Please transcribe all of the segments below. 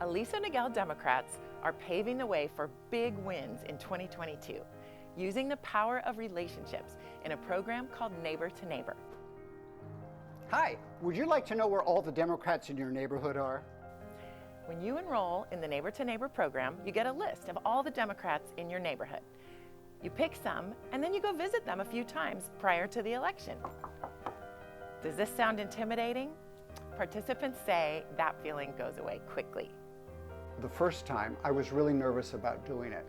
Aliso Niguel Democrats are paving the way for big wins in 2022, using the power of relationships in a program called Neighbor to Neighbor. Hi, would you like to know where all the Democrats in your neighborhood are? When you enroll in the Neighbor to Neighbor program, you get a list of all the Democrats in your neighborhood. You pick some, and then you go visit them a few times prior to the election. Does this sound intimidating? Participants say that feeling goes away quickly. The first time, I was really nervous about doing it.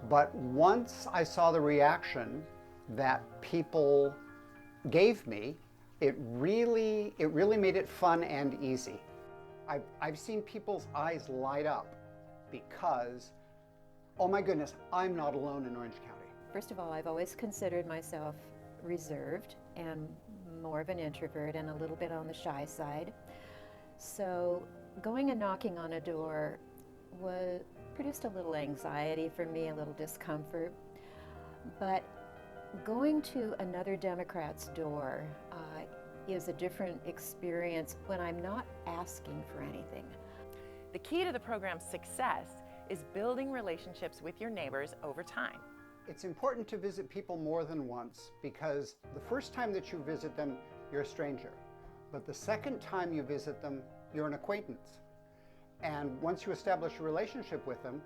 But once I saw the reaction that people gave me, it really made it fun and easy. I've seen people's eyes light up because, oh my goodness, I'm not alone in Orange County. First of all, I've always considered myself reserved and more of an introvert and a little bit on the shy side. So going and knocking on a door produced a little anxiety for me, a little discomfort. But going to another Democrat's door is a different experience when I'm not asking for anything. The key to the program's success is building relationships with your neighbors over time. It's important to visit people more than once because the first time that you visit them, you're a stranger. But the second time you visit them, you're an acquaintance. And once you establish a relationship with them,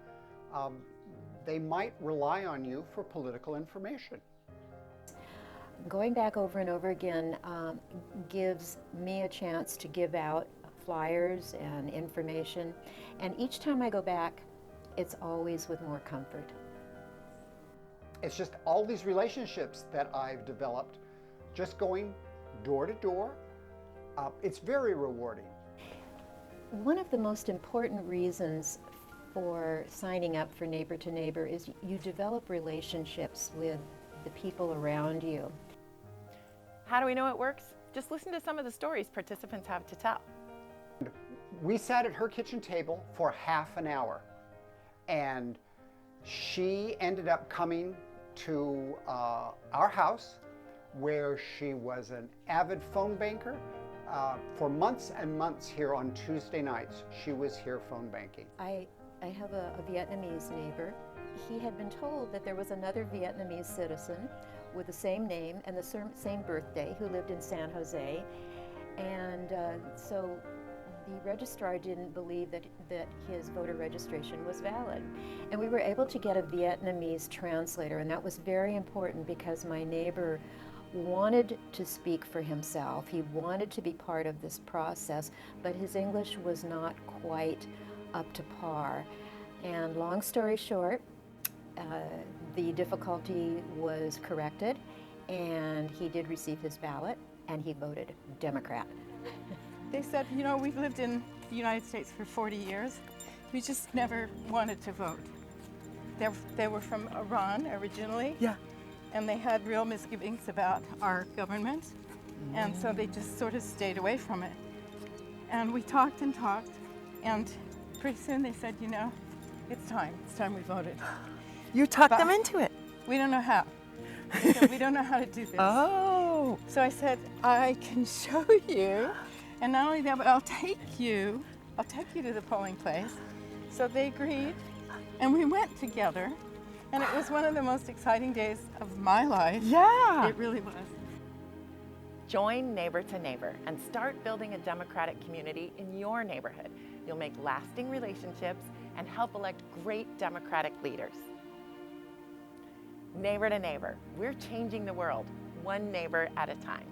they might rely on you for political information. Going back over and over again gives me a chance to give out flyers and information. And each time I go back, it's always with more comfort. It's just all these relationships that I've developed, just going door to door. It's very rewarding. One of the most important reasons for signing up for Neighbor to Neighbor is you develop relationships with the people around you. How do we know it works? Just listen to some of the stories participants have to tell. We sat at her kitchen table for half an hour, and she ended up coming to our house where she was an avid phone banker. For months and months here on Tuesday nights, she was here phone banking. I have a Vietnamese neighbor. He had been told that there was another Vietnamese citizen with the same name and the same birthday who lived in San Jose. And so the registrar didn't believe that his voter registration was valid. And we were able to get a Vietnamese translator, and that was very important because my neighbor wanted to speak for himself. He wanted to be part of this process, but his English was not quite up to par. And long story short, the difficulty was corrected, and he did receive his ballot, and he voted Democrat. They said, you know, we've lived in the United States for 40 years. We just never wanted to vote. They were from Iran originally. Yeah. And they had real misgivings about our government. And so they just sort of stayed away from it. And we talked and talked. And pretty soon they said, you know, it's time we voted. You talked But them into it. We don't know how. They said, we don't know how to do this. Oh. So I said, I can show you. And not only that, but I'll take you to the polling place. So they agreed, and we went together. And it was one of the most exciting days of my life. Yeah. It really was. Join Neighbor to Neighbor and start building a democratic community in your neighborhood. You'll make lasting relationships and help elect great democratic leaders. Neighbor to Neighbor, we're changing the world, one neighbor at a time.